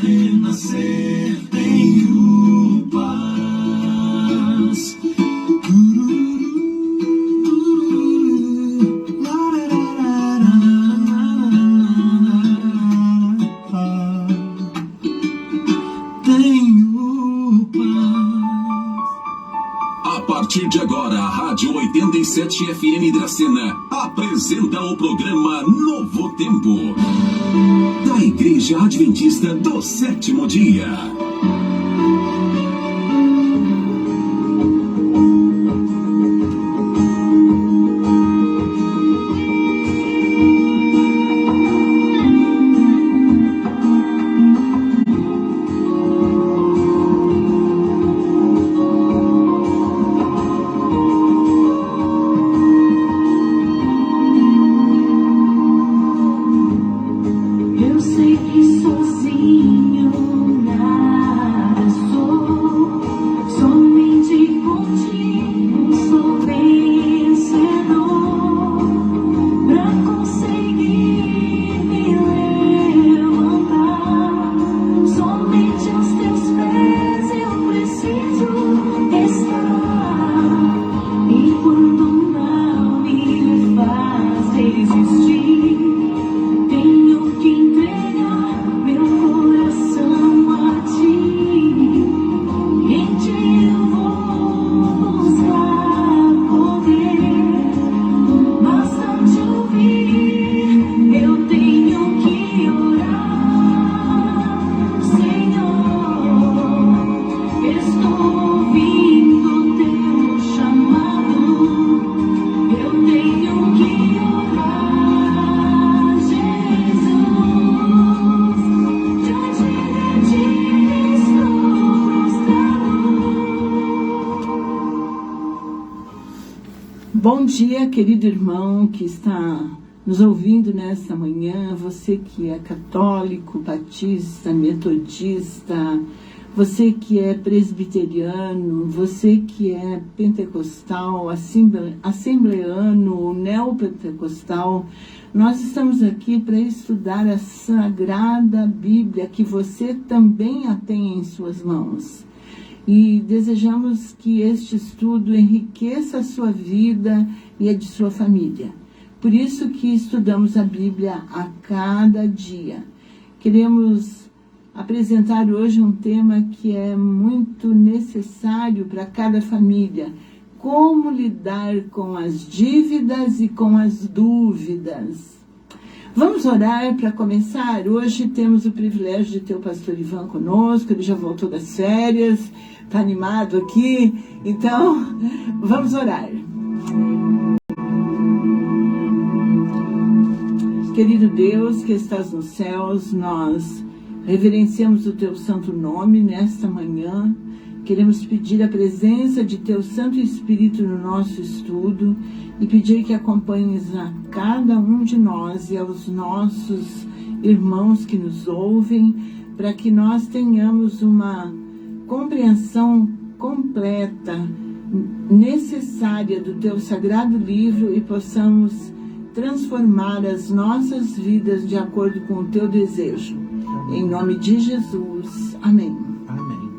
renascer, tenho paz. Tenho paz. A partir de agora, a Rádio 87 FM Dracena apresenta o programa Novo Tempo, da Igreja Adventista do Sétimo Dia. Eu sei que sozinho nada sou, somente contigo sou vencedor. Pra conseguir me levantar, somente aos teus pés eu preciso estar. E quando não me faz resistir, tenho que entregar meu coração a ti. Em ti eu vou buscar poder. Basta te ouvir, eu tenho que orar. Senhor, estou ouvindo teu chamado. Eu tenho que orar, Jesus. Diante de ti estou prostrado. Bom dia, querido irmão que está nos ouvindo nesta manhã, você que é católico, batista, metodista, você que é presbiteriano, você que é pentecostal, assembleano, neopentecostal. Nós estamos aqui para estudar a Sagrada Bíblia, que você também a tem em suas mãos. E desejamos que este estudo enriqueça a sua vida e a de sua família. Por isso que estudamos a Bíblia a cada dia. Queremos apresentar hoje um tema que é muito necessário para cada família. Como lidar com as dívidas e com as dúvidas. Vamos orar para começar? Hoje temos o privilégio de ter o pastor Ivan conosco, ele já voltou das férias, está animado aqui, então vamos orar. Querido Deus que estás nos céus, nós reverenciamos o teu santo nome nesta manhã. Queremos pedir a presença de teu Santo Espírito no nosso estudo e pedir que acompanhes a cada um de nós e aos nossos irmãos que nos ouvem, para que nós tenhamos uma compreensão completa, necessária do teu sagrado livro e possamos transformar as nossas vidas de acordo com o teu desejo. Em nome de Jesus. Amém. Amém.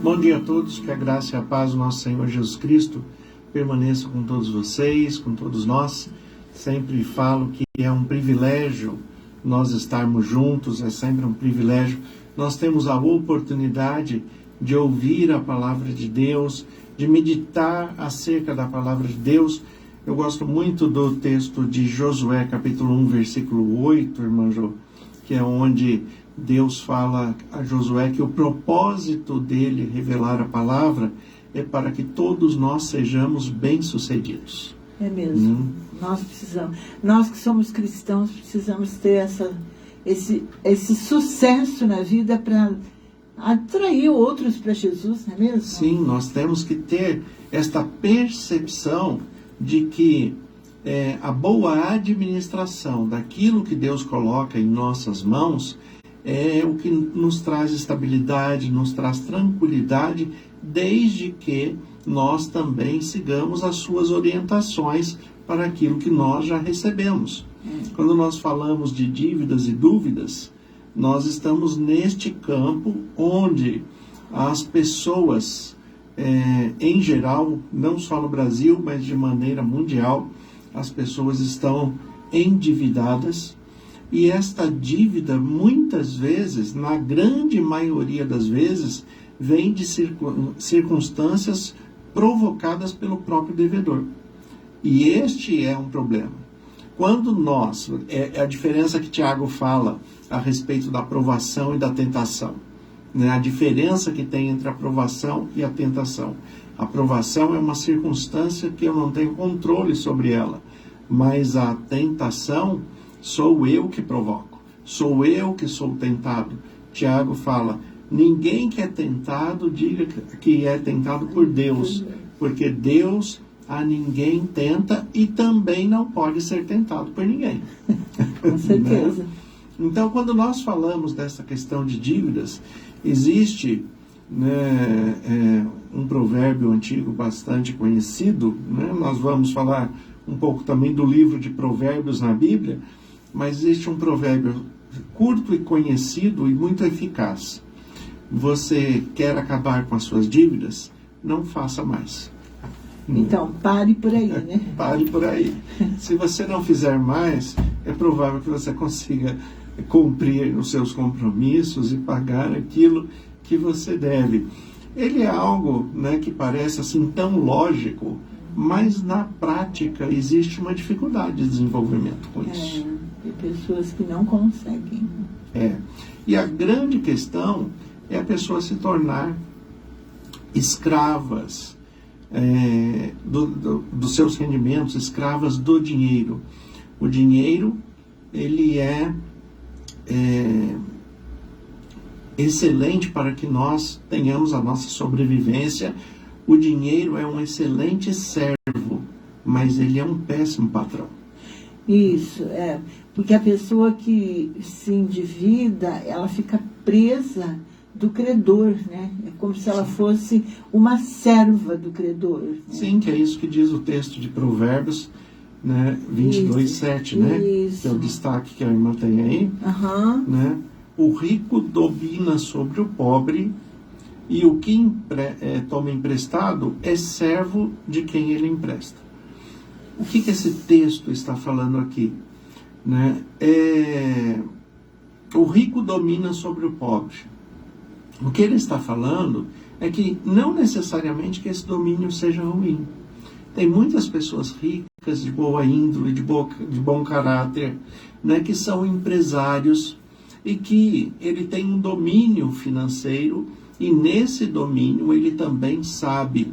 Bom dia a todos, que a graça e a paz do nosso Senhor Jesus Cristo permaneça com todos vocês, com todos nós. Sempre falo que é um privilégio nós estarmos juntos, é sempre um privilégio. Nós temos a oportunidade de ouvir a palavra de Deus, de meditar acerca da palavra de Deus. Eu gosto muito do texto de Josué, capítulo 1, versículo 8, irmã Jo, que é onde Deus fala a Josué que o propósito dele revelar a palavra é para que todos nós sejamos bem-sucedidos. É mesmo. Nós precisamos, nós que somos cristãos, precisamos ter esse sucesso na vida para atrair outros para Jesus, não é mesmo? Sim, nós temos que ter esta percepção de que a boa administração daquilo que Deus coloca em nossas mãos é o que nos traz estabilidade, nos traz tranquilidade, desde que nós também sigamos as suas orientações para aquilo que nós já recebemos. Quando nós falamos de dívidas e dúvidas, nós estamos neste campo onde as pessoas, em geral, não só no Brasil, mas de maneira mundial, as pessoas estão endividadas. E esta dívida, muitas vezes, na grande maioria das vezes, vem de circunstâncias provocadas pelo próprio devedor. E este é um problema. Quando nós, é a diferença que Tiago fala a respeito da provação e da tentação, né? A diferença que tem entre a provação e a tentação. A provação é uma circunstância que eu não tenho controle sobre ela, mas a tentação sou eu que provoco, sou eu que sou tentado. Tiago fala, ninguém que é tentado diga que é tentado por Deus, porque Deus a ninguém tenta e também não pode ser tentado por ninguém. Com certeza. Né? Então, quando nós falamos dessa questão de dívidas, existe, né, um provérbio antigo bastante conhecido, né? Nós vamos falar um pouco também do livro de provérbios na Bíblia, mas existe um provérbio curto e conhecido e muito eficaz. Você quer acabar com as suas dívidas? Não faça mais. Então, pare por aí, né? Pare por aí. Se você não fizer mais, é provável que você consiga cumprir os seus compromissos e pagar aquilo que você deve. Ele é algo, né, que parece assim tão lógico, mas na prática existe uma dificuldade de desenvolvimento com isso. Tem pessoas que não conseguem. E a grande questão é a pessoa se tornar escravas dos seus rendimentos, escravas do dinheiro. O dinheiro, ele é excelente para que nós tenhamos a nossa sobrevivência. O dinheiro é um excelente servo, mas ele é um péssimo patrão. Isso, porque a pessoa que se endivida, ela fica presa do credor, né? É como se ela fosse uma serva do credor. Né? Sim, que é isso que diz o texto de Provérbios, né, 22:7, né? Isso. Que é o destaque que a irmã tem aí. Né? O rico domina sobre o pobre e o que toma emprestado é servo de quem ele empresta. O que esse texto está falando aqui? Né? O rico domina sobre o pobre. O que ele está falando é que não necessariamente que esse domínio seja ruim. Tem muitas pessoas ricas, de boa índole, de bom caráter, né, que são empresários e que ele tem um domínio financeiro e nesse domínio ele também sabe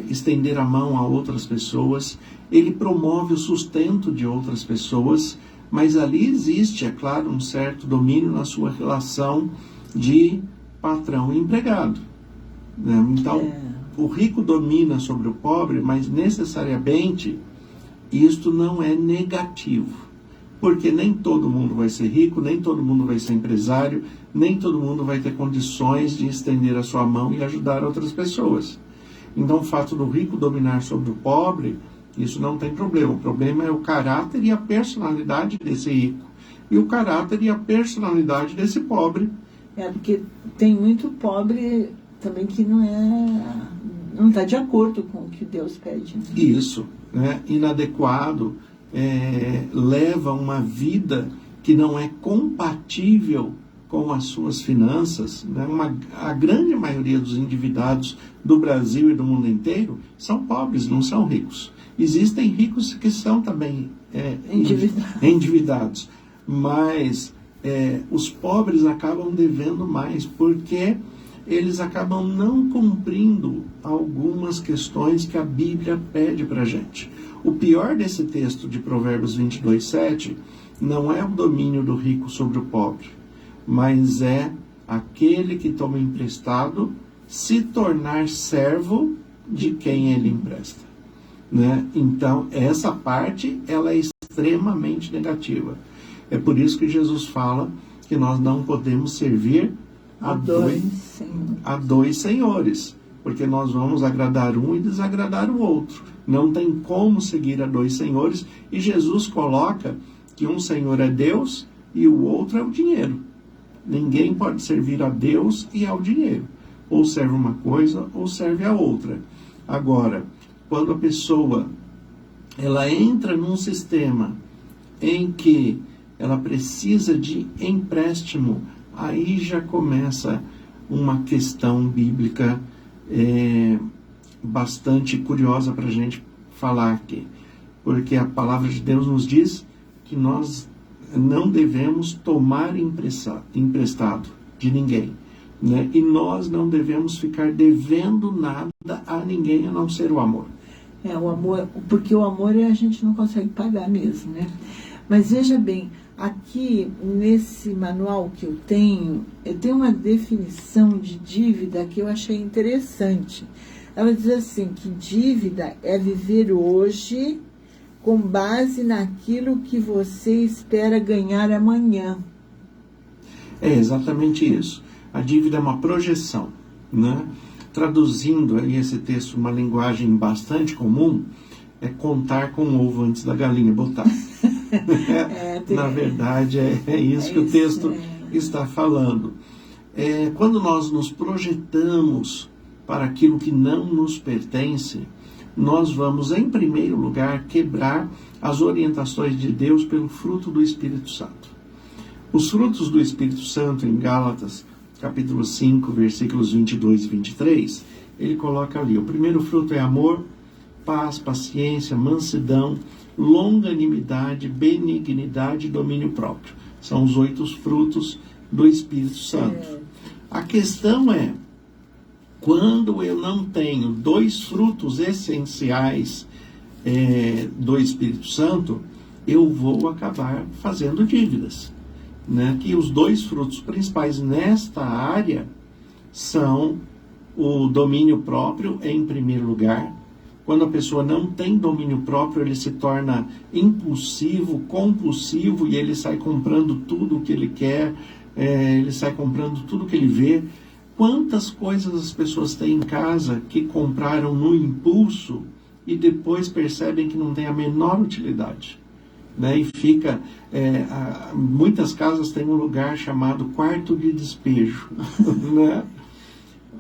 estender a mão a outras pessoas, ele promove o sustento de outras pessoas, mas ali existe, é claro, um certo domínio na sua relação de patrão e empregado. Né? Então, o rico domina sobre o pobre, mas necessariamente isto não é negativo, porque nem todo mundo vai ser rico, nem todo mundo vai ser empresário, nem todo mundo vai ter condições de estender a sua mão e ajudar outras pessoas. Então, o fato do rico dominar sobre o pobre, isso não tem problema. O problema é o caráter e a personalidade desse rico, e o caráter e a personalidade desse pobre. Porque tem muito pobre também que não está de acordo com o que Deus pede. Né? Isso, né? Inadequado, leva uma vida que não é compatível com as suas finanças. Né? A grande maioria dos endividados do Brasil e do mundo inteiro são pobres, não são ricos. Existem ricos que são também endividados, mas os pobres acabam devendo mais, porque eles acabam não cumprindo algumas questões que a Bíblia pede para a gente. O pior desse texto de Provérbios 22:7 não é o domínio do rico sobre o pobre, mas é aquele que toma emprestado se tornar servo de quem ele empresta. Né? Então, essa parte ela é extremamente negativa. É por isso que Jesus fala que nós não podemos servir a dois senhores, porque nós vamos agradar um e desagradar o outro. Não tem como seguir a dois senhores, e Jesus coloca que um senhor é Deus e o outro é o dinheiro. Ninguém pode servir a Deus e ao dinheiro. Ou serve uma coisa ou serve a outra. Agora, quando a pessoa ela entra num sistema em que ela precisa de empréstimo, aí já começa uma questão bíblica bastante curiosa para a gente falar aqui. Porque a palavra de Deus nos diz que nós não devemos tomar emprestado de ninguém, né? E nós não devemos ficar devendo nada a ninguém a não ser o amor. O amor, porque o amor a gente não consegue pagar mesmo, né? Mas veja bem, aqui nesse manual que eu tenho uma definição de dívida que eu achei interessante. Ela diz assim, que dívida é viver hoje com base naquilo que você espera ganhar amanhã. É exatamente isso. A dívida é uma projeção, né? Traduzindo aí esse texto uma linguagem bastante comum, é contar com o ovo antes da galinha botar. Na verdade, é isso que o texto está falando. Quando nós nos projetamos para aquilo que não nos pertence, nós vamos, em primeiro lugar, quebrar as orientações de Deus pelo fruto do Espírito Santo. Os frutos do Espírito Santo, em Gálatas, capítulo 5, versículos 22 e 23, ele coloca ali, o primeiro fruto é amor, paz, paciência, mansidão, longanimidade, benignidade e domínio próprio. São os 8 frutos do Espírito Santo. A questão é, quando eu não tenho 2 frutos essenciais do Espírito Santo, eu vou acabar fazendo dívidas, né? Que os 2 frutos principais nesta área são o domínio próprio, em primeiro lugar. Quando a pessoa não tem domínio próprio, ele se torna impulsivo, compulsivo, e ele sai comprando tudo o que ele quer, ele sai comprando tudo que ele vê. Quantas coisas as pessoas têm em casa que compraram no impulso e depois percebem que não tem a menor utilidade, né? E fica... muitas casas têm um lugar chamado quarto de despejo, né?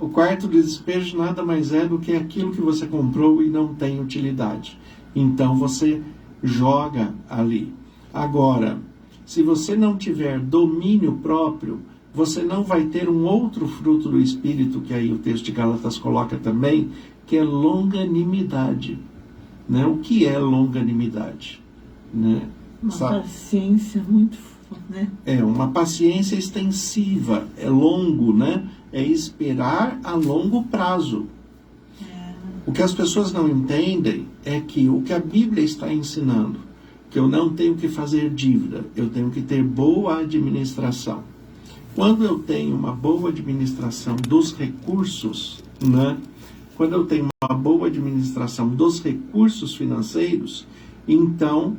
O quarto de despejo nada mais é do que aquilo que você comprou e não tem utilidade. Então você joga ali. Agora, se você não tiver domínio próprio, você não vai ter um outro fruto do Espírito, que aí o texto de Gálatas coloca também, que é longanimidade, né? O que é longanimidade, né? Uma paciência muito, né? Uma paciência extensiva, é longo, né? É esperar a longo prazo. O que as pessoas não entendem é que o que a Bíblia está ensinando, que eu não tenho que fazer dívida, eu tenho que ter boa administração. Quando eu tenho uma boa administração dos recursos, né? Quando eu tenho uma boa administração dos recursos financeiros, então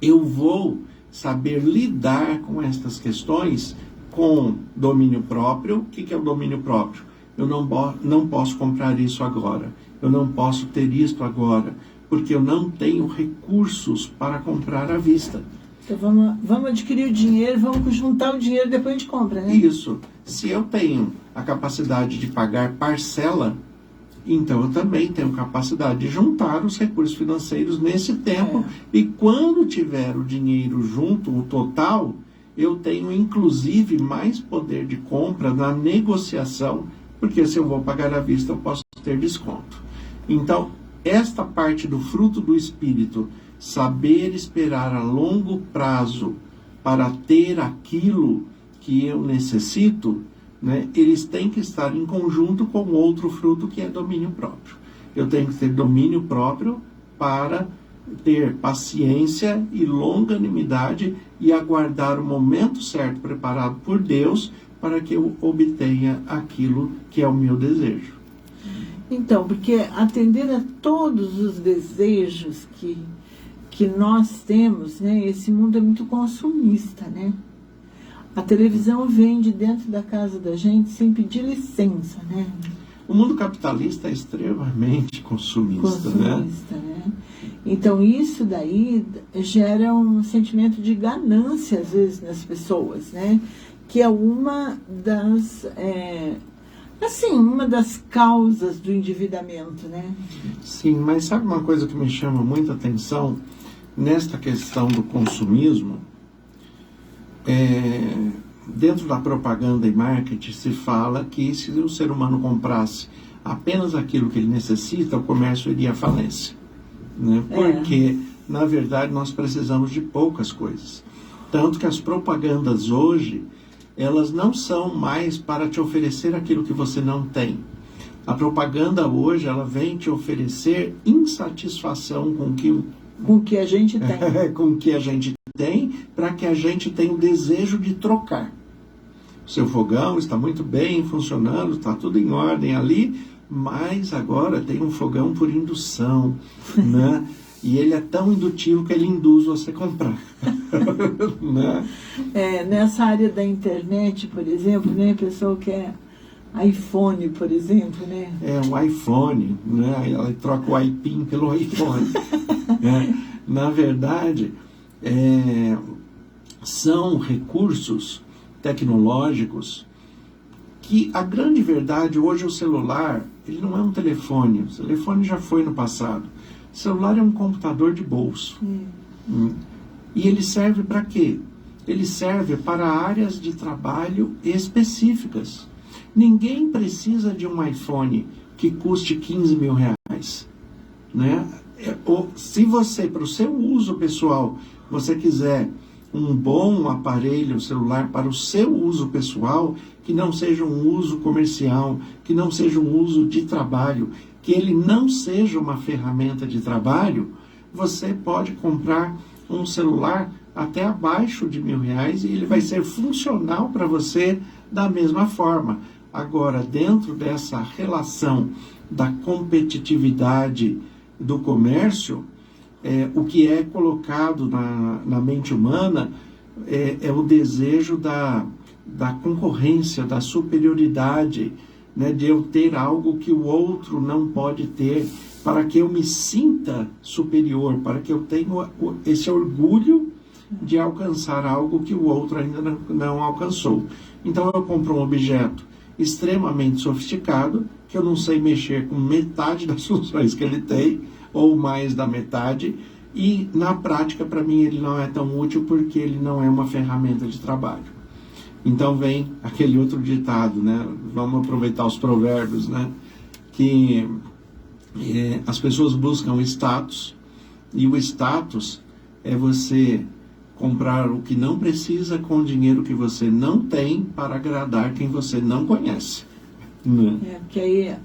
eu vou saber lidar com estas questões com domínio próprio. O que é o domínio próprio? Eu não posso comprar isso agora, eu não posso ter isto agora, porque eu não tenho recursos para comprar à vista. Então vamos adquirir o dinheiro, vamos juntar o dinheiro e depois a gente compra, né? Isso. Se eu tenho a capacidade de pagar parcela, então eu também tenho capacidade de juntar os recursos financeiros nesse tempo. E quando tiver o dinheiro junto, o total, eu tenho inclusive mais poder de compra na negociação, porque se eu vou pagar à vista eu posso ter desconto. Então, esta parte do fruto do Espírito, saber esperar a longo prazo para ter aquilo que eu necessito, né, eles têm que estar em conjunto com outro fruto que é domínio próprio. Eu tenho que ter domínio próprio para ter paciência e longanimidade e aguardar o momento certo preparado por Deus para que eu obtenha aquilo que é o meu desejo. Então, porque atender a todos os desejos que nós temos, né? Esse mundo é muito consumista, né? A televisão vem de dentro da casa da gente sem pedir licença, né? O mundo capitalista é extremamente consumista, né? Consumista, né? Então isso daí gera um sentimento de ganância às vezes nas pessoas, né? Que é uma das uma das causas do endividamento, né? Sim, mas sabe uma coisa que me chama muita atenção nesta questão do consumismo? Dentro da propaganda e marketing se fala que se o ser humano comprasse apenas aquilo que ele necessita, o comércio iria à falência, né? Porque, na verdade, nós precisamos de poucas coisas. Tanto que as propagandas hoje, elas não são mais para te oferecer aquilo que você não tem. A propaganda hoje, ela vem te oferecer insatisfação com o que a gente tem. com o que a gente tem, para que a gente tenha o desejo de trocar. O seu fogão está muito bem funcionando, está tudo em ordem ali, mas agora tem um fogão por indução, né? E ele é tão indutivo que ele induz você a comprar. Né? Nessa área da internet, por exemplo, né, a pessoa quer iPhone, por exemplo, né? O iPhone, né? Ela troca o iPin pelo iPhone. Na verdade, são recursos tecnológicos que a grande verdade, hoje o celular, ele não é um telefone. O telefone já foi no passado. O celular é um computador de bolso. E ele serve para quê? Ele serve para áreas de trabalho específicas. Ninguém precisa de um iPhone que custe 15 mil reais. Né? Se você, para o seu uso pessoal, você quiser um bom aparelho celular para o seu uso pessoal, que não seja um uso comercial, que não seja um uso de trabalho, que ele não seja uma ferramenta de trabalho, você pode comprar um celular até abaixo de R$1.000 e ele vai ser funcional para você da mesma forma. Agora, dentro dessa relação da competitividade do comércio, o que é colocado na mente humana é o desejo da concorrência, da superioridade, né, de eu ter algo que o outro não pode ter, para que eu me sinta superior, para que eu tenha esse orgulho de alcançar algo que o outro ainda não alcançou. Então eu compro um objeto extremamente sofisticado, que eu não sei mexer com metade das funções que ele tem, ou mais da metade, e na prática para mim ele não é tão útil porque ele não é uma ferramenta de trabalho. Então vem aquele outro ditado, né? Vamos aproveitar os provérbios, né? Que as pessoas buscam status, e o status é você comprar o que não precisa com o dinheiro que você não tem para agradar quem você não conhece. Porque aí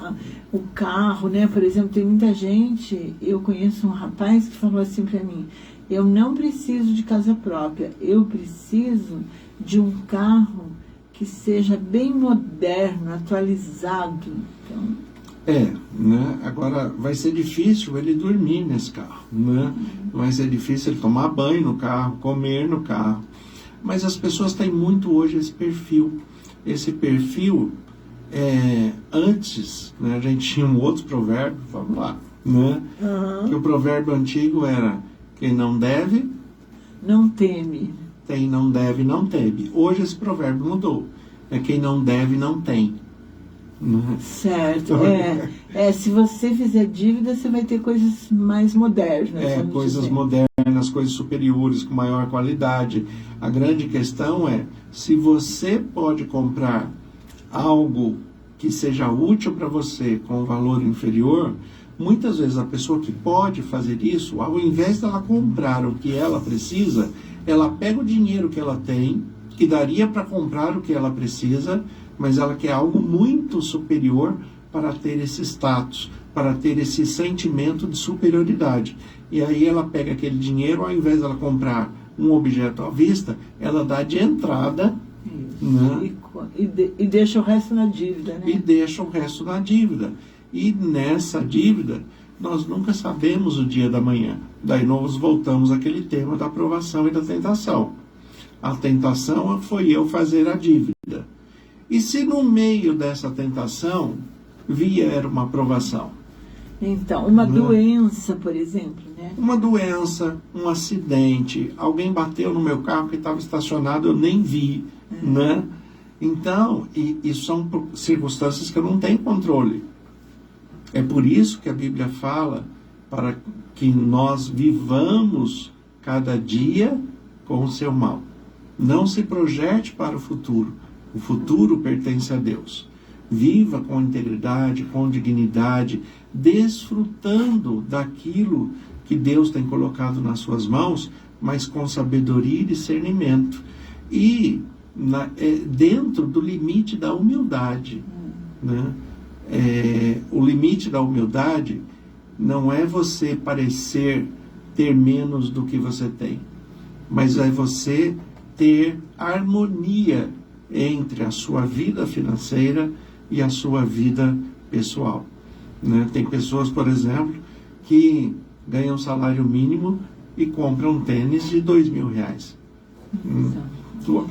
o carro, né? Por exemplo, tem muita gente, eu conheço um rapaz que falou assim para mim: eu não preciso de casa própria, eu preciso de um carro que seja bem moderno, atualizado. Então... né? Agora vai ser difícil ele dormir nesse carro, né? Vai ser difícil ele tomar banho no carro, comer no carro. Mas as pessoas têm muito hoje esse perfil. Esse perfil, antes, né, a gente tinha um outro provérbio, vamos lá, né? Que o provérbio antigo era: quem não deve, não teme. Quem não deve, não teme. Hoje esse provérbio mudou. É quem não deve, não tem. Certo. Se você fizer dívida, você vai ter coisas mais modernas. Coisas modernas, coisas superiores, com maior qualidade. A grande questão é, se você pode comprar algo que seja útil para você com valor inferior, muitas vezes a pessoa que pode fazer isso, ao invés dela comprar o que ela precisa, ela pega o dinheiro que ela tem, que daria para comprar o que ela precisa, mas ela quer algo muito superior para ter esse status, para ter esse sentimento de superioridade. E aí ela pega aquele dinheiro, ao invés dela comprar um objeto à vista, ela dá de entrada, né? E deixa o resto na dívida, né? E deixa o resto na dívida. E nessa dívida, nós nunca sabemos o dia da manhã. Daí nós voltamos àquele tema da aprovação e da tentação. A tentação foi eu fazer a dívida. E se no meio dessa tentação via era uma aprovação. Então, uma Né? doença, por exemplo, né? Uma doença, um acidente, alguém bateu no meu carro que estava estacionado, eu nem vi, né? Então, e são circunstâncias que eu não tenho controle. É por isso que a Bíblia fala para que nós vivamos cada dia com o seu mal. Não se projete para o futuro. O futuro pertence a Deus. Viva com integridade, com dignidade, desfrutando daquilo que Deus tem colocado nas suas mãos, mas com sabedoria e discernimento. E dentro do limite da humildade. Né? O limite da humildade não é você parecer ter menos do que você tem, mas é você ter harmonia entre a sua vida financeira e a sua vida pessoal. Né? Tem pessoas, por exemplo, que ganham salário mínimo e compram tênis de R$2.000.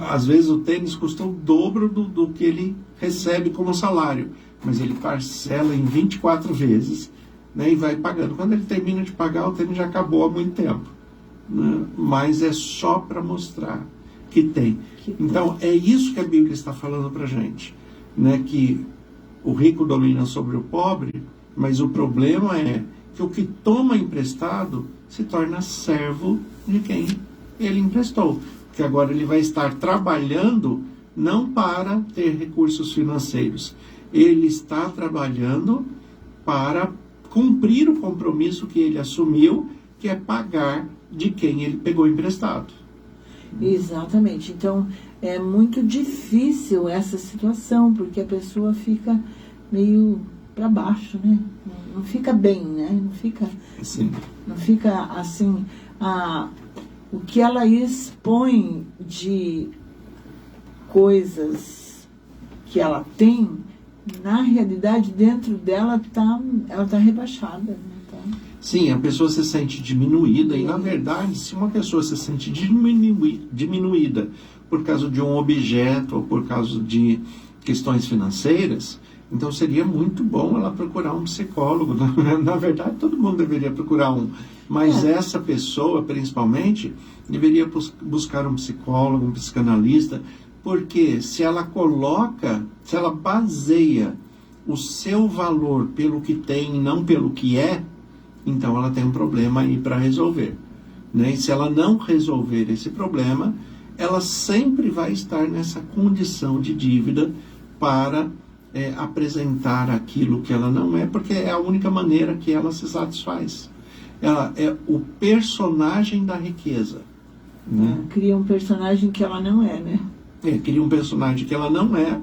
Às vezes o tênis custa o dobro do que ele recebe como salário, mas ele parcela em 24 vezes, né, e vai pagando. Quando ele termina de pagar, o tênis já acabou há muito tempo. Né? Mas é só para mostrar que tem. Então, é isso que a Bíblia está falando para a gente. Né? Que o rico domina sobre o pobre, mas o problema é que o que toma emprestado se torna servo de quem ele emprestou. Porque agora ele vai estar trabalhando não para ter recursos financeiros. Ele está trabalhando para cumprir o compromisso que ele assumiu, que é pagar de quem ele pegou emprestado. Exatamente. Então, é muito difícil essa situação, porque a pessoa fica meio para baixo, né? Não fica bem, né? Não fica assim... o que ela expõe de coisas que ela tem, na realidade, dentro dela, ela está rebaixada. Né? Sim, a pessoa se sente diminuída, e na verdade, se uma pessoa se sente diminuída por causa de um objeto ou por causa de questões financeiras, então seria muito bom ela procurar um psicólogo. Na verdade, todo mundo deveria procurar um, mas essa pessoa, principalmente, deveria buscar um psicólogo, um psicanalista, porque se ela baseia o seu valor pelo que tem e não pelo que é, então ela tem um problema aí para resolver. Né? E se ela não resolver esse problema, ela sempre vai estar nessa condição de dívida para apresentar aquilo que ela não é, porque é a única maneira que ela se satisfaz. Ela é o personagem da riqueza. Né? Cria um personagem que ela não é, né? Cria um personagem que ela não é.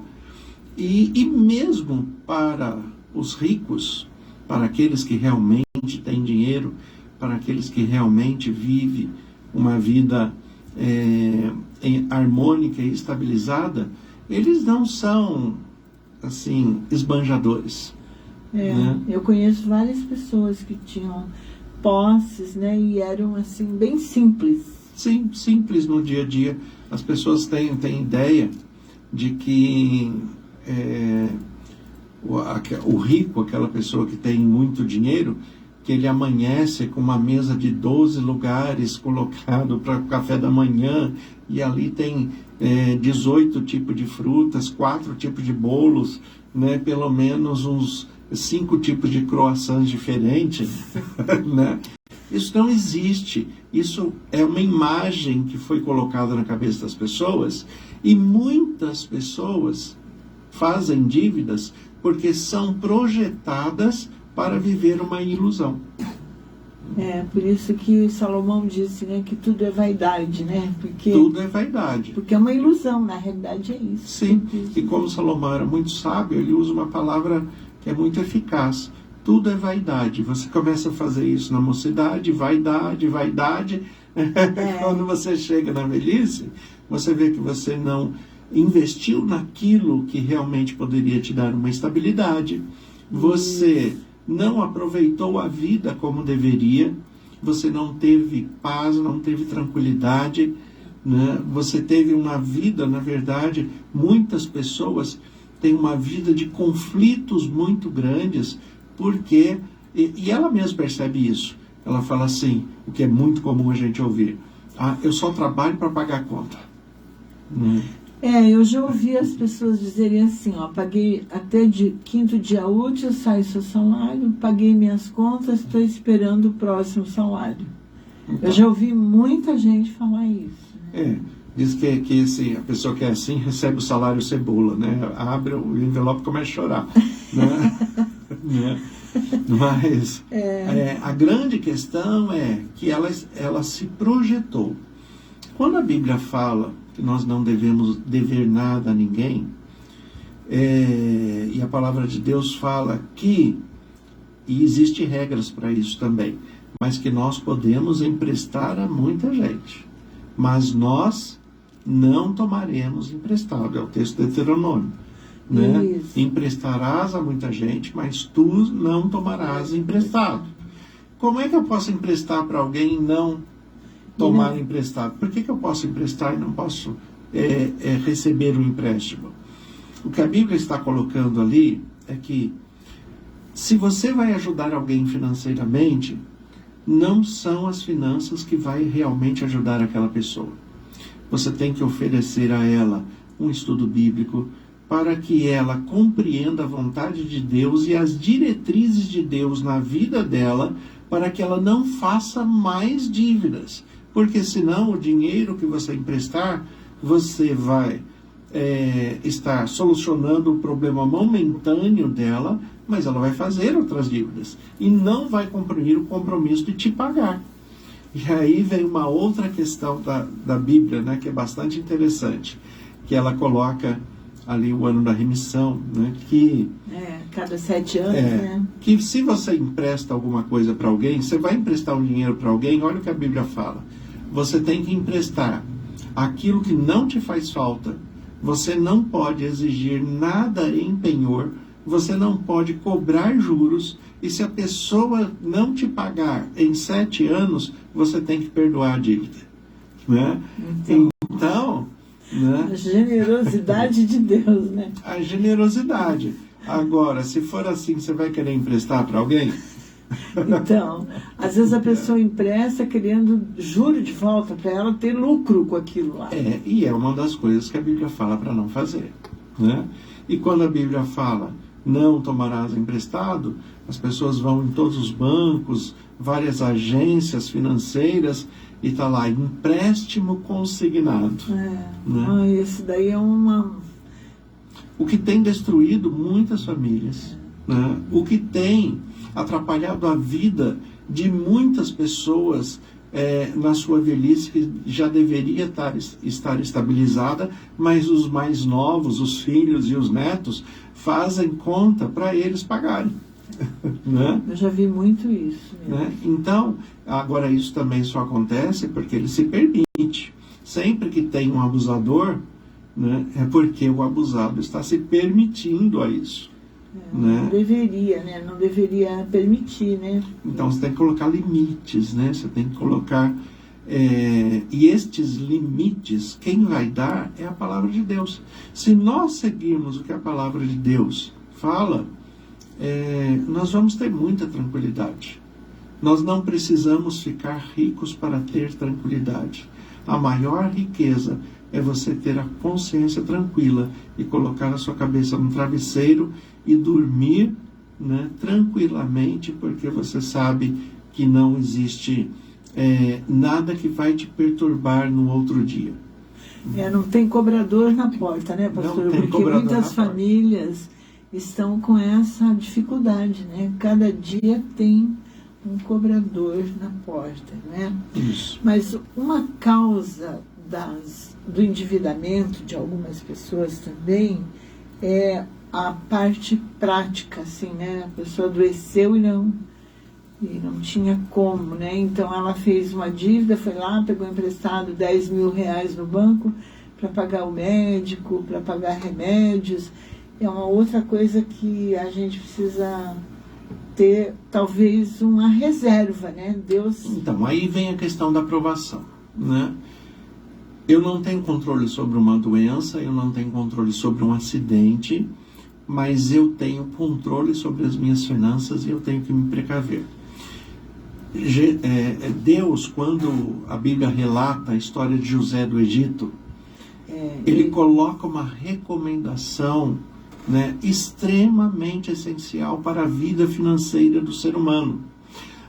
E mesmo para os ricos, para aqueles que realmente têm dinheiro, para aqueles que realmente vivem uma vida harmônica e estabilizada, eles não são, assim, esbanjadores. Né? Eu conheço várias pessoas que tinham posses, né, e eram, assim, bem simples. Sim, simples no dia a dia. As pessoas têm ideia de que o rico, aquela pessoa que tem muito dinheiro, que ele amanhece com uma mesa de 12 lugares colocado para o café da manhã, e ali tem 18 tipos de frutas, 4 tipos de bolos, né, pelo menos uns 5 tipos de croissants diferentes. Né? Isso não existe. Isso é uma imagem que foi colocada na cabeça das pessoas, e muitas pessoas fazem dívidas porque são projetadas para viver uma ilusão. Por isso que Salomão disse, né, que tudo é vaidade, né? Porque tudo é vaidade. Porque é uma ilusão, na realidade é isso. Sim, e como Salomão era muito sábio, ele usa uma palavra que é muito eficaz. Tudo é vaidade. Você começa a fazer isso na mocidade, vaidade. Quando você chega na velhice, você vê que você não investiu naquilo que realmente poderia te dar uma estabilidade. Você não aproveitou a vida como deveria. Você não teve paz, não teve tranquilidade. Né? Você teve uma vida, na verdade, muitas pessoas tem uma vida de conflitos muito grandes, porque, e ela mesma percebe isso. Ela fala assim, o que é muito comum a gente ouvir: eu só trabalho para pagar a conta. Eu já ouvi as pessoas dizerem assim, paguei até de 5º dia útil, sai seu salário, paguei minhas contas, estou esperando o próximo salário. Então, eu já ouvi muita gente falar isso. Diz que a pessoa que é assim recebe o salário cebola, né? Abre o envelope e começa a chorar. Né? Mas a grande questão é que ela se projetou. Quando a Bíblia fala que nós não devemos dever nada a ninguém, e a palavra de Deus fala que, e existem regras para isso também, mas que nós podemos emprestar a muita gente, mas nós não tomaremos emprestado, é o texto de Deuteronômio, né? Emprestarás a muita gente, mas tu não tomarás emprestado. Como é que eu posso emprestar para alguém e não tomar emprestado? Por que eu posso emprestar e não posso receber um empréstimo? O que a Bíblia está colocando ali é que, se você vai ajudar alguém financeiramente, não são as finanças que vai realmente ajudar aquela pessoa. Você tem que oferecer a ela um estudo bíblico para que ela compreenda a vontade de Deus e as diretrizes de Deus na vida dela, para que ela não faça mais dívidas. Porque senão o dinheiro que você emprestar, você vai estar solucionando o problema momentâneo dela, mas ela vai fazer outras dívidas e não vai cumprir o compromisso de te pagar. E aí vem uma outra questão da Bíblia, né, que é bastante interessante, que ela coloca ali o ano da remissão, né, que cada 7 anos, né? Que se você empresta alguma coisa para alguém, você vai emprestar um dinheiro para alguém, olha o que a Bíblia fala. Você tem que emprestar aquilo que não te faz falta. Você não pode exigir nada em penhor. Você não pode cobrar juros. E se a pessoa não te pagar em 7 anos, você tem que perdoar a dívida. Né? Então, né? A generosidade de Deus, né? A generosidade. Agora, se for assim, você vai querer emprestar para alguém? Então, às vezes a pessoa empresta querendo juro de volta para ela ter lucro com aquilo lá. E é uma das coisas que a Bíblia fala para não fazer. Né? E quando a Bíblia fala não tomarás emprestado, as pessoas vão em todos os bancos, várias agências financeiras, e está lá, empréstimo consignado. Né? Esse daí é uma... O que tem destruído muitas famílias, né? O que tem atrapalhado a vida de muitas pessoas na sua velhice, que já deveria estar estabilizada, mas os mais novos, os filhos e os netos, fazem conta para eles pagarem. Né? Eu já vi muito isso. Né? Então, agora isso também só acontece porque ele se permite. Sempre que tem um abusador, né, é porque o abusado está se permitindo a isso. Né? Não deveria, né? Não deveria permitir, né? Então você tem que colocar limites, né? Você tem que colocar... e estes limites, quem vai dar é a palavra de Deus. Se nós seguirmos o que a palavra de Deus fala, nós vamos ter muita tranquilidade. Nós não precisamos ficar ricos para ter tranquilidade. A maior riqueza é você ter a consciência tranquila e colocar a sua cabeça no travesseiro e dormir, né, tranquilamente, porque você sabe que não existe nada que vai te perturbar no outro dia. Não tem cobrador na porta, né, pastor? Porque muitas famílias estão com essa dificuldade, né? Cada dia tem um cobrador na porta, né? Isso. Mas uma causa do endividamento de algumas pessoas também é a parte prática, assim, né? A pessoa adoeceu e não tinha como, né? Então ela fez uma dívida, foi lá, pegou emprestado 10 mil reais no banco para pagar o médico, para pagar remédios. É uma outra coisa que a gente precisa ter, talvez, uma reserva, né? Deus... Então, aí vem a questão da aprovação, né? Eu não tenho controle sobre uma doença, eu não tenho controle sobre um acidente, mas eu tenho controle sobre as minhas finanças e eu tenho que me precaver. Deus, quando a Bíblia relata a história de José do Egito, ele coloca uma recomendação, né, extremamente essencial para a vida financeira do ser humano.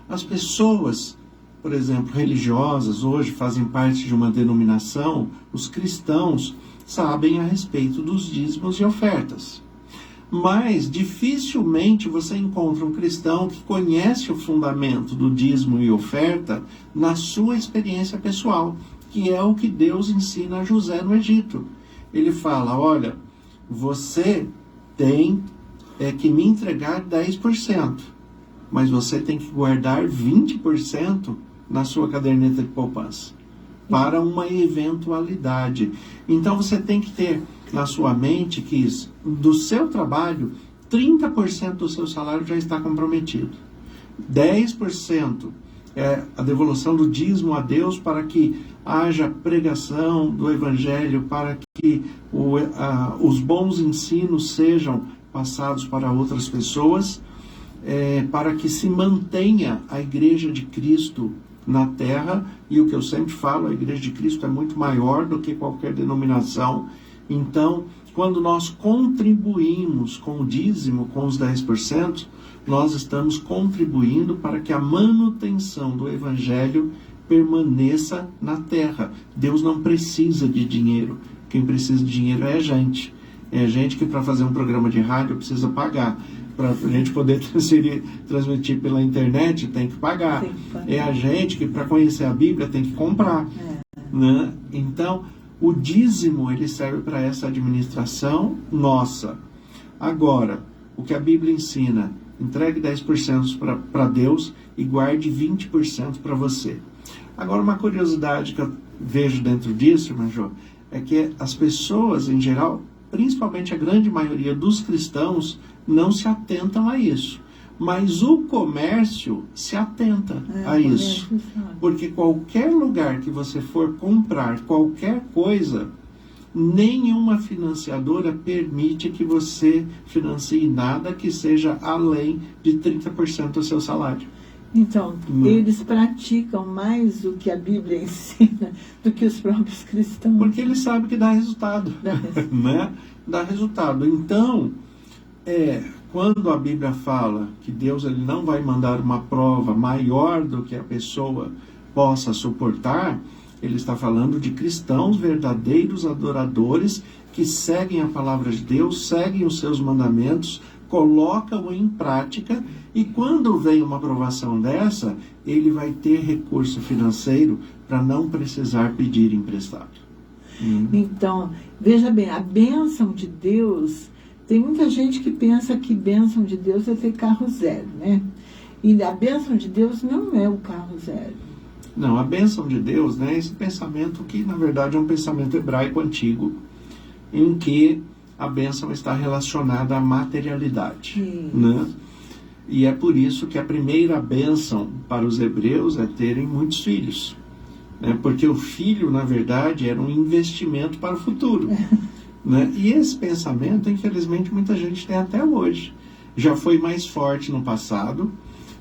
As pessoas, por exemplo, religiosas, hoje fazem parte de uma denominação, os cristãos sabem a respeito dos dízimos e ofertas. Mas dificilmente você encontra um cristão que conhece o fundamento do dízimo e oferta na sua experiência pessoal, que é o que Deus ensina a José no Egito. Ele fala, olha, você tem que me entregar 10%, mas você tem que guardar 20% na sua caderneta de poupança, para uma eventualidade. Então você tem que ter na sua mente que do seu trabalho, 30% do seu salário já está comprometido. 10% é a devolução do dízimo a Deus para que haja pregação do Evangelho, para que os bons ensinos sejam passados para outras pessoas, para que se mantenha a Igreja de Cristo na terra. E o que eu sempre falo, a Igreja de Cristo é muito maior do que qualquer denominação. Então, quando nós contribuímos com o dízimo, com os 10%, nós estamos contribuindo para que a manutenção do Evangelho permaneça na terra. Deus não precisa de dinheiro. Quem precisa de dinheiro é a gente. É a gente que para fazer um programa de rádio precisa pagar. Para a gente poder transmitir pela internet tem que pagar. É a gente que para conhecer a Bíblia tem que comprar. Né? Então, o dízimo ele serve para essa administração nossa. Agora, o que a Bíblia ensina, entregue 10% para Deus e guarde 20% para você. Agora, uma curiosidade que eu vejo dentro disso, irmã Jo, é que as pessoas em geral, principalmente a grande maioria dos cristãos, não se atentam a isso. Mas o comércio se atenta a isso. Porque qualquer lugar que você for comprar qualquer coisa, nenhuma financiadora permite que você financie nada que seja além de 30% do seu salário. Então, eles praticam mais o que a Bíblia ensina do que os próprios cristãos. Porque eles sabem que dá resultado. Né? Dá resultado. Então, quando a Bíblia fala que Deus ele não vai mandar uma prova maior do que a pessoa possa suportar, ele está falando de cristãos verdadeiros adoradores que seguem a palavra de Deus, seguem os seus mandamentos, colocam em prática, e quando vem uma provação dessa, ele vai ter recurso financeiro para não precisar pedir emprestado. Então, veja bem, a bênção de Deus, tem muita gente que pensa que bênção de Deus é ter carro zero, né? E a bênção de Deus não é o carro zero. Não, a bênção de Deus, né, esse pensamento que, na verdade, é um pensamento hebraico antigo, em que a bênção está relacionada à materialidade. Né? E é por isso que a primeira bênção para os hebreus é terem muitos filhos. Né? Porque o filho, na verdade, era um investimento para o futuro. Né? E esse pensamento, infelizmente, muita gente tem até hoje. Já foi mais forte no passado,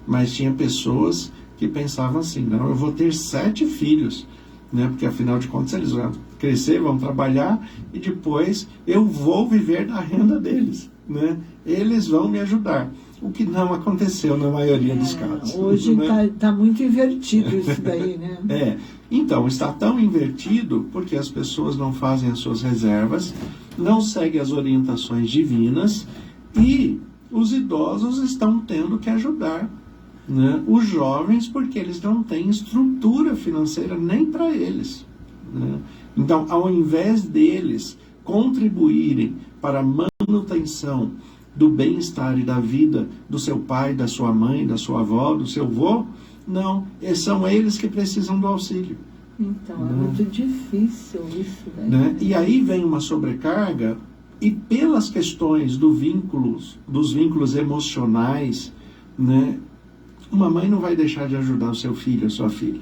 mas tinha pessoas que pensavam assim, não, eu vou ter 7 filhos, né? Porque afinal de contas eles vão crescer, vão trabalhar e depois eu vou viver da renda deles, né? Eles vão me ajudar. O que não aconteceu na maioria dos casos. Hoje está né? Tá muito invertido isso daí, né? Então, está tão invertido porque as pessoas não fazem as suas reservas, não seguem as orientações divinas e os idosos estão tendo que ajudar, né, os jovens, porque eles não têm estrutura financeira nem para eles. Né? Então, ao invés deles contribuírem para a manutenção do bem-estar e da vida do seu pai, da sua mãe, da sua avó, do seu avô, não, são eles que precisam do auxílio. Então, é muito difícil isso, né? E aí vem uma sobrecarga, e pelas questões dos vínculos emocionais, né? Uma mãe não vai deixar de ajudar o seu filho, a sua filha.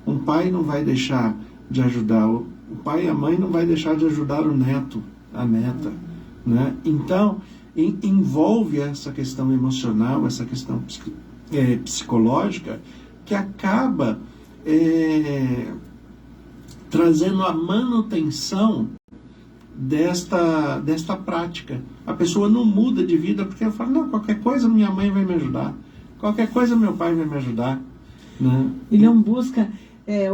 Um pai não vai deixar de ajudar, o pai e a mãe não vai deixar de ajudar o neto, a neta. Né? Então, envolve essa questão emocional, essa questão psicológica, que acaba trazendo a manutenção desta prática. A pessoa não muda de vida porque ela fala, não, qualquer coisa minha mãe vai me ajudar, qualquer coisa meu pai vai me ajudar. Né? E não busca...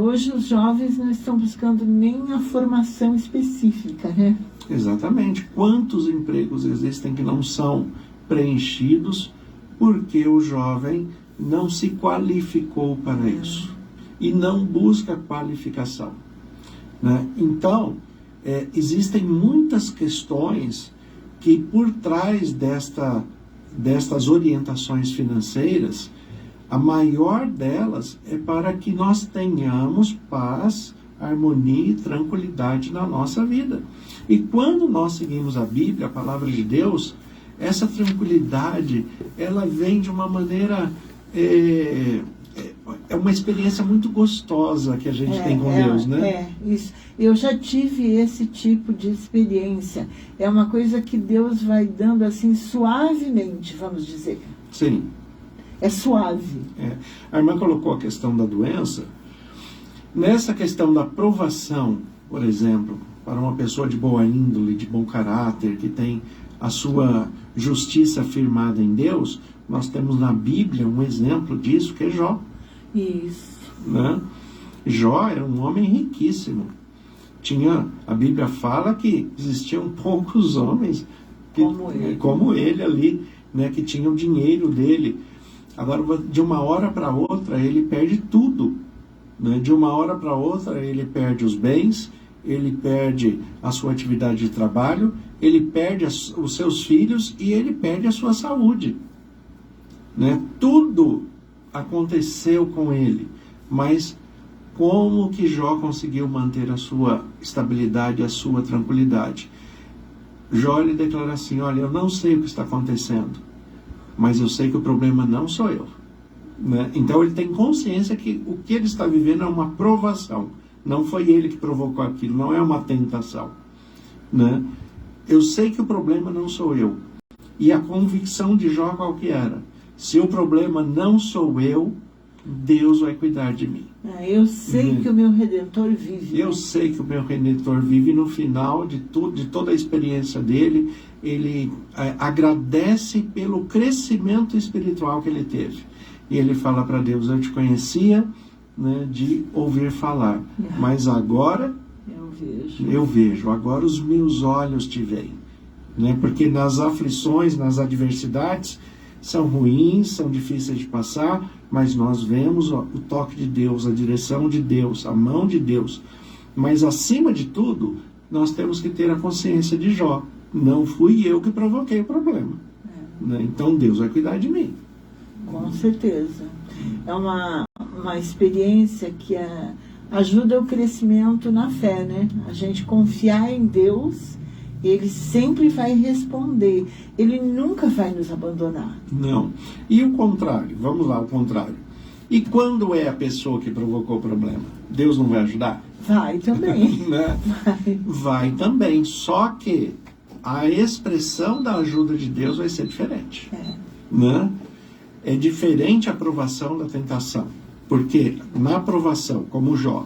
hoje os jovens não estão buscando nem a formação específica, né? Exatamente. Quantos empregos existem que não são preenchidos porque o jovem não se qualificou para isso e não busca qualificação, né? Então, existem muitas questões que por trás destas orientações financeiras, a maior delas é para que nós tenhamos paz, harmonia e tranquilidade na nossa vida. E quando nós seguimos a Bíblia, a palavra de Deus, essa tranquilidade, ela vem de uma maneira... É uma experiência muito gostosa que a gente tem com Deus, né? Isso. Eu já tive esse tipo de experiência. É uma coisa que Deus vai dando assim suavemente, vamos dizer. Sim. É suave. A irmã colocou a questão da doença. Nessa questão da provação, por exemplo, para uma pessoa de boa índole, de bom caráter, que tem a sua justiça firmada em Deus, nós temos na Bíblia um exemplo disso, que é Jó. Isso. Né? Jó era um homem riquíssimo. A Bíblia fala que existiam poucos homens como ele ali, né, que tinham o dinheiro dele. Agora, de uma hora para outra, ele perde tudo. Né? De uma hora para outra, ele perde os bens, ele perde a sua atividade de trabalho, ele perde os seus filhos e ele perde a sua saúde. Né? Tudo aconteceu com ele, mas como que Jó conseguiu manter a sua estabilidade, a sua tranquilidade? Jó lhe declara assim, olha, eu não sei o que está acontecendo, mas eu sei que o problema não sou eu. Né? Então ele tem consciência que o que ele está vivendo é uma provação, não foi ele que provocou aquilo, não é uma tentação. Né? Eu sei que o problema não sou eu. E a convicção de Jó qual que era? Se o problema não sou eu, Deus vai cuidar de mim. Eu sei que o meu Redentor vive. Eu sei que o meu Redentor vive. E no final de toda a experiência dele, ele agradece pelo crescimento espiritual que ele teve. E ele fala para Deus, eu te conhecia, né, de ouvir falar, mas agora eu vejo, agora os meus olhos te veem. Né? Porque nas aflições, nas adversidades, são ruins, são difíceis de passar, mas nós vemos o toque de Deus, a direção de Deus, a mão de Deus. Mas acima de tudo, nós temos que ter a consciência de Jó. Não fui eu que provoquei o problema. Né? Então Deus vai cuidar de mim. Com certeza. É uma experiência que ajuda o crescimento na fé, né? A gente confiar em Deus, Ele sempre vai responder. Ele nunca vai nos abandonar. Não. E o contrário? Vamos lá, o contrário. E quando é a pessoa que provocou o problema? Deus não vai ajudar? Vai também. Né? Vai também. Só que a expressão da ajuda de Deus vai ser diferente. Né? É diferente a provação da tentação. Porque na provação, como Jó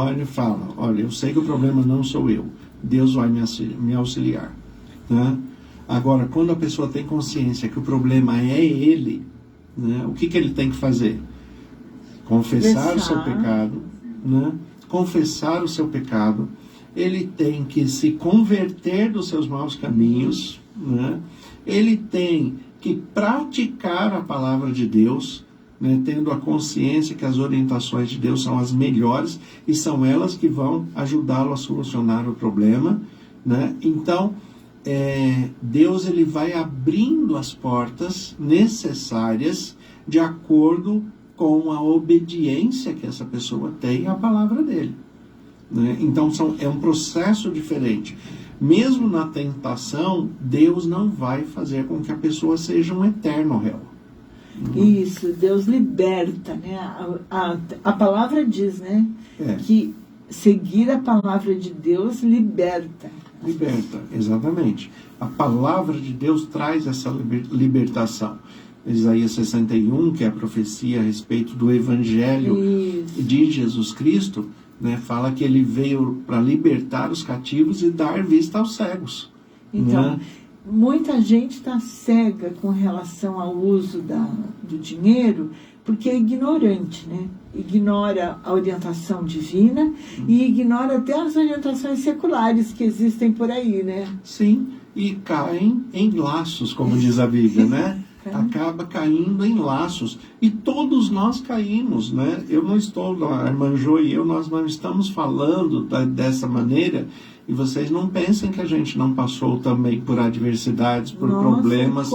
ele fala, olha, eu sei que o problema não sou eu. Deus vai me auxiliar. Né? Agora, quando a pessoa tem consciência que o problema é ele, né, o que ele tem que fazer? Confessar o seu pecado. Né? Confessar o seu pecado. Ele tem que se converter dos seus maus caminhos. Né? Ele tem que praticar a palavra de Deus, né, tendo a consciência que as orientações de Deus são as melhores e são elas que vão ajudá-lo a solucionar o problema. Né? Então, Deus ele vai abrindo as portas necessárias de acordo com a obediência que essa pessoa tem à palavra dele. Né? Então, é um processo diferente. Mesmo na tentação, Deus não vai fazer com que a pessoa seja um eterno réu. Isso, Deus liberta, né? A palavra diz, né? Que seguir a palavra de Deus liberta. Liberta, exatamente. A palavra de Deus traz essa libertação. Isaías 61, que é a profecia a respeito do Evangelho Isso. de Jesus Cristo, né, fala que ele veio para libertar os cativos e dar vista aos cegos. Então, né? muita gente está cega com relação ao uso do dinheiro porque é ignorante, né? Ignora a orientação divina e ignora até as orientações seculares que existem por aí, né? Sim, e caem em laços, como diz a Bíblia, né? Acaba caindo em laços. E todos nós caímos, né? Eu não estou, a irmã Jo e eu, nós não estamos falando dessa maneira, e vocês não pensem que a gente não passou também por adversidades, por problemas,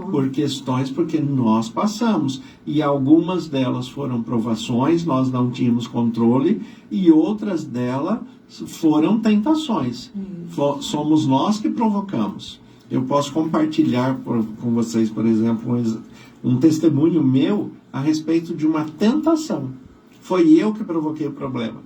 por questões, porque nós passamos. E algumas delas foram provações, nós não tínhamos controle, e outras delas foram tentações. Somos nós que provocamos. Eu posso compartilhar com vocês, por exemplo, um testemunho meu a respeito de uma tentação. Foi eu que provoquei o problema.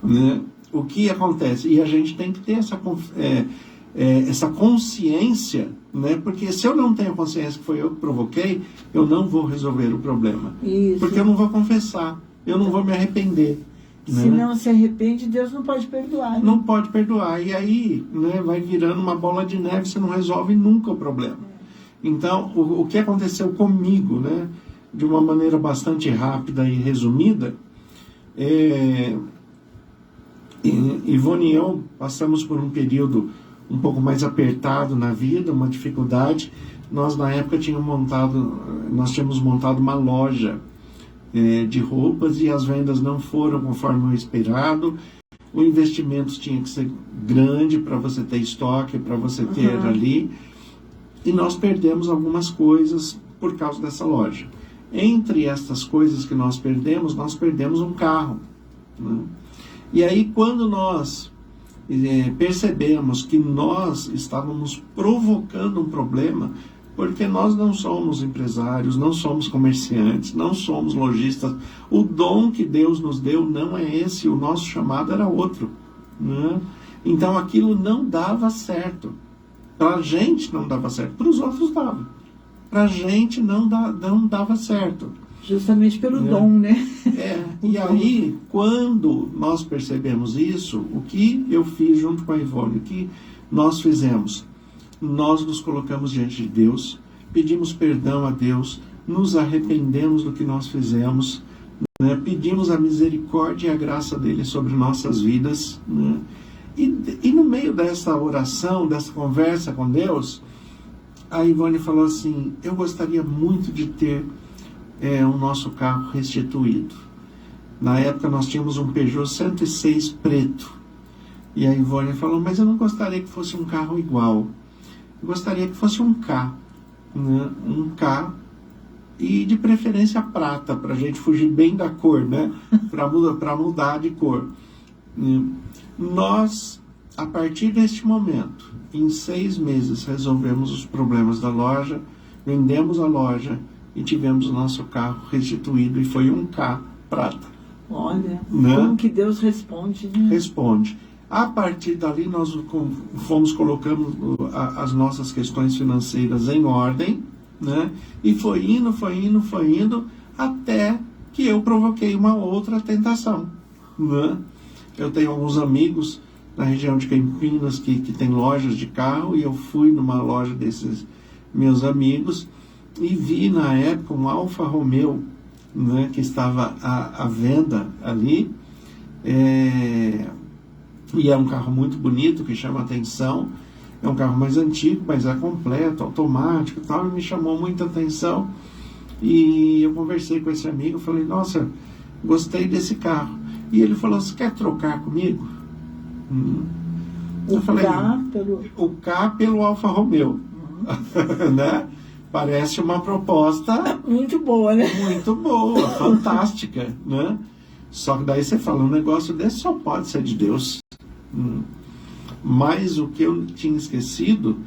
Né? O que acontece? E a gente tem que ter essa consciência, né? Porque se eu não tenho consciência que foi eu que provoquei, eu não vou resolver o problema. Isso. Porque eu não vou confessar, eu não vou me arrepender. Se não se arrepende, Deus não pode perdoar. Né? Não pode perdoar. E aí, né, vai virando uma bola de neve, você não resolve nunca o problema. Então, o que aconteceu comigo, né, de uma maneira bastante rápida e resumida, Ivone e eu passamos por um período um pouco mais apertado na vida, uma dificuldade. Nós, na época, tínhamos montado uma loja de roupas e as vendas não foram conforme o esperado. O investimento tinha que ser grande para você ter estoque, para você ter ali. E nós perdemos algumas coisas por causa dessa loja. Entre essas coisas que nós perdemos um carro. Né? E aí, quando nós percebemos que nós estávamos provocando um problema, porque nós não somos empresários, não somos comerciantes, não somos lojistas. O dom que Deus nos deu não é esse, o nosso chamado era outro. Né? Então aquilo não dava certo. Para a gente não dava certo, para os outros dava. Para a gente não dava certo. Justamente pelo dom, né? E aí, quando nós percebemos isso, o que eu fiz junto com a Ivone, o que nós fizemos? Nós nos colocamos diante de Deus, pedimos perdão a Deus, nos arrependemos do que nós fizemos, né? Pedimos a misericórdia e a graça dele sobre nossas vidas. Né? E no meio dessa oração, dessa conversa com Deus, a Ivone falou assim: eu gostaria muito de ter o nosso carro restituído. Na época nós tínhamos um Peugeot 106 preto. E a Ivone falou: mas eu não gostaria que fosse um carro igual. Eu gostaria que fosse um K, né? Um K, e de preferência prata, para a gente fugir bem da cor, né? Para mudar de cor. Nós, a partir deste momento, em 6 meses, resolvemos os problemas da loja, vendemos a loja e tivemos o nosso carro restituído, e foi um K prata. Olha, né? Como que Deus responde, né? Responde. A partir dali, nós fomos colocando as nossas questões financeiras em ordem, né? E foi indo, até que eu provoquei uma outra tentação, né? Eu tenho alguns amigos na região de Campinas que tem lojas de carro, e eu fui numa loja desses meus amigos e vi na época um Alfa Romeo, né, que estava à venda ali, e é um carro muito bonito, que chama atenção. É um carro mais antigo, mas é completo, automático e tal, e me chamou muita atenção. E eu conversei com esse amigo, falei: nossa, gostei desse carro. E ele falou: você quer trocar comigo? Eu falei: o K pelo Alfa Romeo. Né? Parece uma proposta muito boa, né? Muito boa, fantástica, né? Só que daí você fala: um negócio desse só pode ser de Deus. Mas o que eu tinha esquecido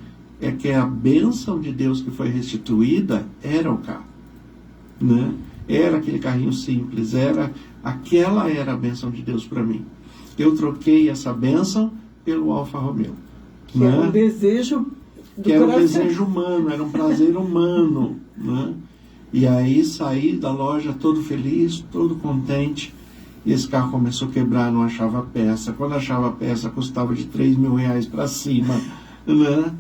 é que a bênção de Deus que foi restituída era o carro, né? Era aquele carrinho simples, aquela era a bênção de Deus para mim. Eu troquei essa bênção pelo Alfa Romeo. Que é um desejo do Que era um coração. desejo humano, era um prazer humano, né? E aí saí da loja todo feliz, todo contente, e esse carro começou a quebrar, não achava peça. Quando achava peça, custava de R$3.000 para cima, né?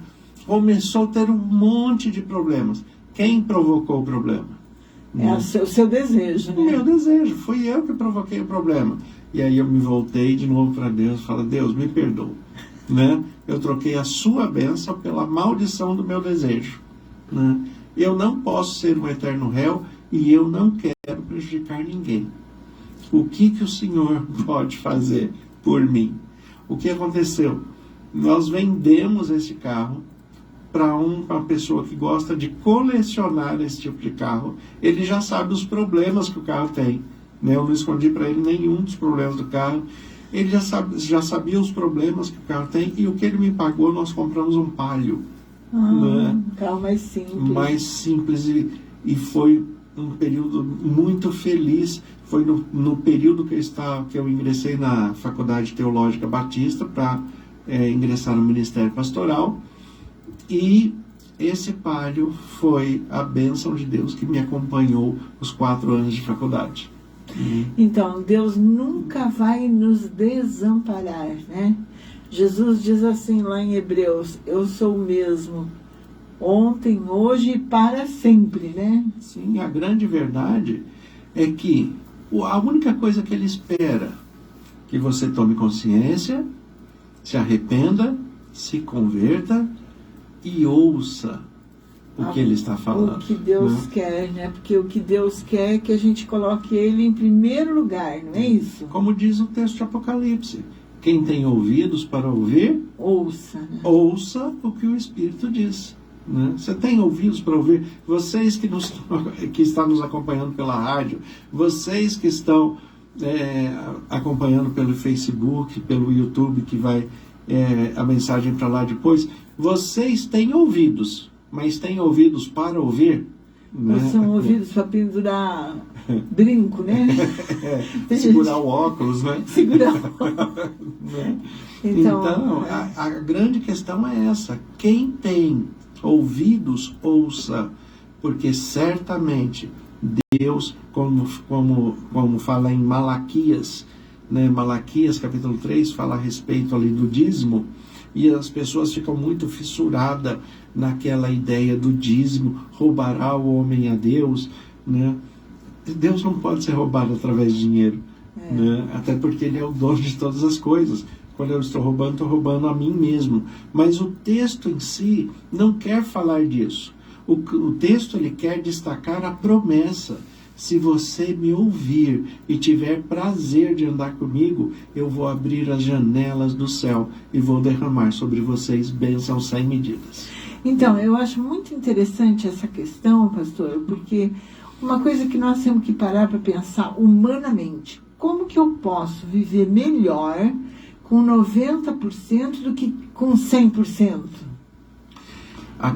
Começou a ter um monte de problemas. Quem provocou o problema? É o seu desejo, O né? meu desejo, fui eu que provoquei o problema. E aí eu me voltei de novo para Deus, falo, Deus, me perdoa, né? Eu troquei a sua bênção pela maldição do meu desejo, né? Eu não posso ser um eterno réu e eu não quero prejudicar ninguém. O que o Senhor pode fazer por mim? O que aconteceu? Nós vendemos esse carro para uma pessoa que gosta de colecionar esse tipo de carro. Ele já sabe os problemas que o carro tem, né? Eu não escondi para ele nenhum dos problemas do carro. Ele já sabia os problemas que o carro tem, e o que ele me pagou, nós compramos um Palio. Né? Um carro mais simples. Mais simples, e foi um período muito feliz. Foi no período que eu ingressei na Faculdade Teológica Batista para ingressar no Ministério Pastoral, e esse Palio foi a bênção de Deus que me acompanhou os 4 anos de faculdade. Então, Deus nunca vai nos desamparar, né? Jesus diz assim lá em Hebreus, eu sou o mesmo, ontem, hoje e para sempre, né? Sim, a grande verdade é que a única coisa que ele espera que você tome consciência, se arrependa, se converta e ouça o que ele está falando. O que Deus né? quer, né? Porque o que Deus quer é que a gente coloque ele em primeiro lugar, não é isso? Como diz o texto de Apocalipse, quem tem ouvidos para ouvir, Ouça, né? ouça o que o Espírito diz. Né? Você tem ouvidos para ouvir? Vocês que estão nos acompanhando pela rádio, vocês que estão acompanhando pelo Facebook, pelo YouTube, que vai a mensagem para lá depois, vocês têm ouvidos, mas têm ouvidos para ouvir? Não Né? são ouvidos para pendurar brinco, né? Segurar o óculos, né? Segurar o Né? Então, a grande questão é essa. Quem tem ouvidos, ouça, porque certamente Deus, como fala em Malaquias, né? Malaquias capítulo 3 fala a respeito ali do dízimo, e as pessoas ficam muito fissuradas naquela ideia do dízimo, roubará o homem a Deus, né? Deus não pode ser roubado através de dinheiro, né? Até porque ele é o dono de todas as coisas. Quando eu estou roubando a mim mesmo. Mas o texto em si não quer falar disso. O texto ele quer destacar a promessa. Se você me ouvir e tiver prazer de andar comigo, eu vou abrir as janelas do céu e vou derramar sobre vocês bênçãos sem medidas. Então, eu acho muito interessante essa questão, pastor, porque uma coisa que nós temos que parar para pensar humanamente, como que eu posso viver melhor com 90% do que com 100%?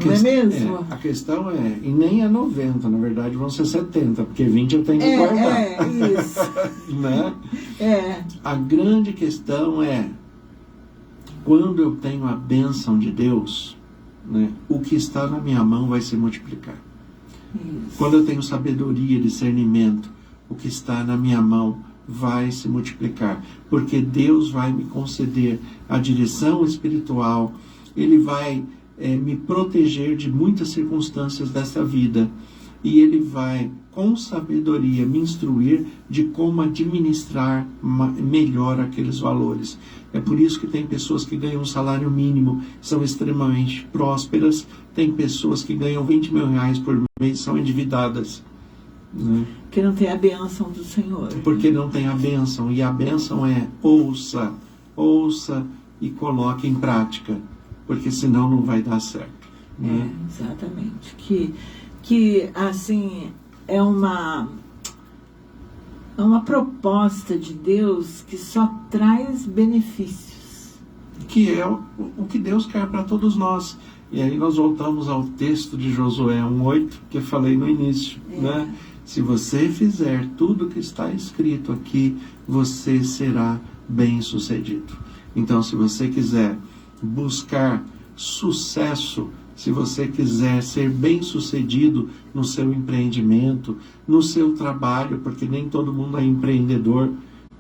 Não é mesmo? A questão e nem é 90, na verdade vão ser 70, porque 20 eu tenho que guardar. Isso. Né? A grande questão é, quando eu tenho a bênção de Deus, né, o que está na minha mão vai se multiplicar. Isso. Quando eu tenho sabedoria, discernimento, o que está na minha mão vai se multiplicar, porque Deus vai me conceder a direção espiritual, Ele vai me proteger de muitas circunstâncias dessa vida, e Ele vai, com sabedoria, me instruir de como administrar melhor aqueles valores. É por isso que tem pessoas que ganham um salário mínimo, são extremamente prósperas, tem pessoas que ganham 20 mil reais por mês, são endividadas. Né? Porque não tem a bênção do Senhor. Porque não tem a bênção, e a bênção é ouça e coloque em prática, porque senão não vai dar certo. Né? Exatamente. Que assim, é uma proposta de Deus que só traz benefícios. Que é o que Deus quer para todos nós. E aí nós voltamos ao texto de Josué 1:8, que eu falei no início, né? Se você fizer tudo o que está escrito aqui, você será bem-sucedido. Então, se você quiser buscar sucesso, se você quiser ser bem-sucedido no seu empreendimento, no seu trabalho, porque nem todo mundo é empreendedor,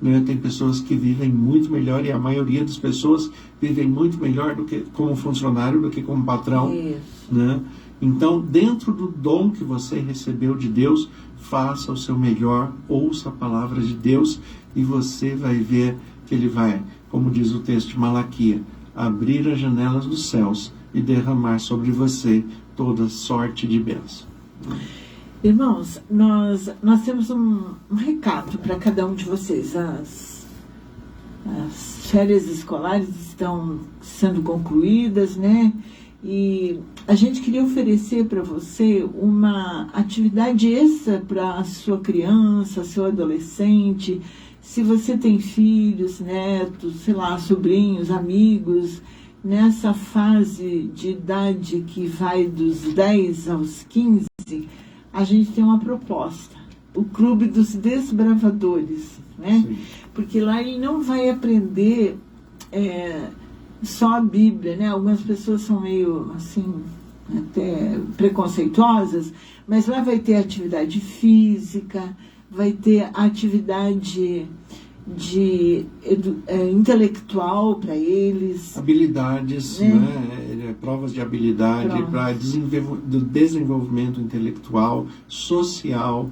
né? Tem pessoas que vivem muito melhor, e a maioria das pessoas vivem muito melhor do que como funcionário do que como patrão. Isso. Né? Então, dentro do dom que você recebeu de Deus, faça o seu melhor, ouça a palavra de Deus, e você vai ver que Ele vai, como diz o texto de Malaquias, abrir as janelas dos céus e derramar sobre você toda sorte de bênção. Irmãos, nós temos um recado para cada um de vocês. As férias escolares estão sendo concluídas, né? E a gente queria oferecer para você uma atividade extra para a sua criança, seu adolescente. Se você tem filhos, netos, sei lá, sobrinhos, amigos, nessa fase de idade que vai dos 10 aos 15, a gente tem uma proposta, o Clube dos Desbravadores, né? Sim. Porque lá ele não vai aprender só a Bíblia, né? Algumas pessoas são meio, assim, até preconceituosas, mas lá vai ter atividade física, vai ter atividade intelectual para eles. Habilidades, né? Provas de habilidade para desenvolvimento intelectual, social.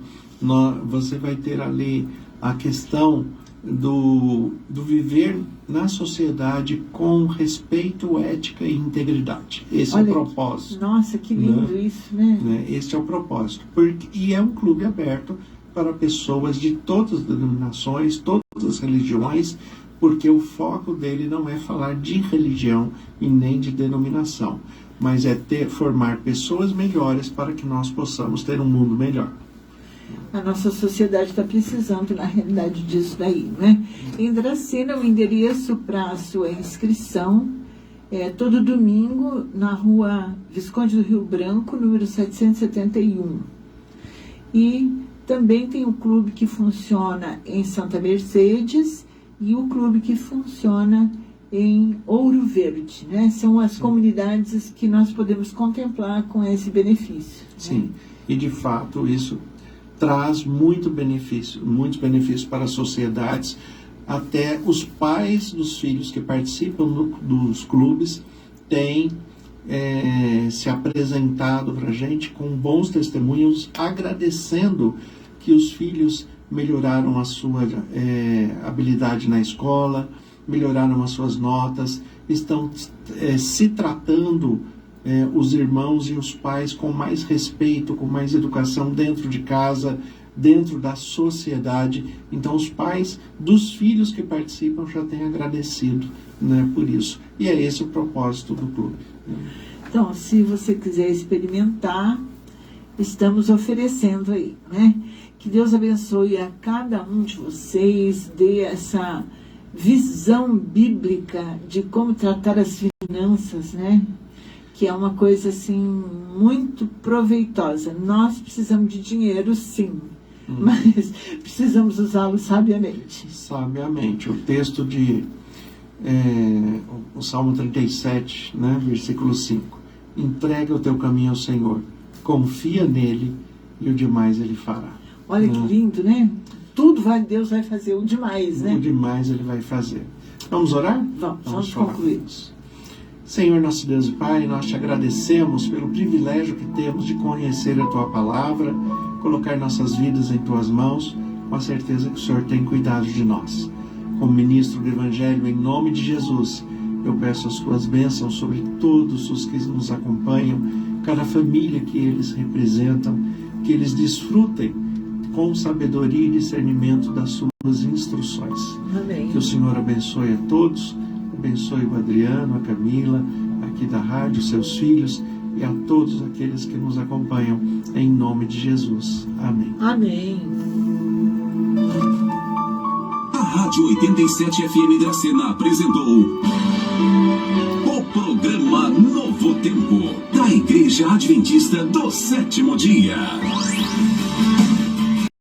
Você vai ter ali a questão do viver na sociedade com respeito, ética e integridade. Esse é o propósito. Nossa, que lindo, né? Isso, né? Esse é o propósito. E é um clube aberto para pessoas de todas as denominações, todas as religiões, porque o foco dele não é falar de religião e nem de denominação, mas é formar pessoas melhores para que nós possamos ter um mundo melhor. A nossa sociedade está precisando, na realidade, disso daí, né? Em Dracena, o endereço para a sua inscrição é todo domingo na rua Visconde do Rio Branco, número 771. E também tem o clube que funciona em Santa Mercedes e o clube que funciona em Ouro Verde, né? São as comunidades que nós podemos contemplar com esse benefício. Sim, né? E de fato isso traz muitos benefícios para as sociedades. Até os pais dos filhos que participam dos clubes têm se apresentado para a gente com bons testemunhos, agradecendo que os filhos melhoraram a sua habilidade na escola, melhoraram as suas notas, estão se tratando os irmãos e os pais com mais respeito, com mais educação dentro de casa, dentro da sociedade. Então os pais dos filhos que participam já têm agradecido, né, por isso. E é esse o propósito do clube. Então, se você quiser experimentar, estamos oferecendo aí, né? Que Deus abençoe a cada um de vocês, dê essa visão bíblica de como tratar as finanças, né? Que é uma coisa, assim, muito proveitosa. Nós precisamos de dinheiro, sim, mas precisamos usá-lo sabiamente. Sabiamente. O texto de o Salmo 37, né, versículo 5. Entrega o teu caminho ao Senhor, confia nele e o demais ele fará. Olha que lindo, né? Tudo Deus vai fazer, o demais, né? O demais ele vai fazer. Vamos orar? Vamos concluir. Senhor, nosso Deus e Pai, nós te agradecemos pelo privilégio que temos de conhecer a Tua Palavra, colocar nossas vidas em Tuas mãos, com a certeza que o Senhor tem cuidado de nós. Como ministro do Evangelho, em nome de Jesus, eu peço as Tuas bênçãos sobre todos os que nos acompanham, cada família que eles representam, que eles desfrutem com sabedoria e discernimento das Suas instruções. Amém. Que o Senhor abençoe a todos, abençoe o Adriano, a Camila, aqui da rádio, seus filhos e a todos aqueles que nos acompanham, em nome de Jesus. Amém. Amém. A Rádio 87 FM Dracena apresentou o programa Novo Tempo, da Igreja Adventista do Sétimo Dia.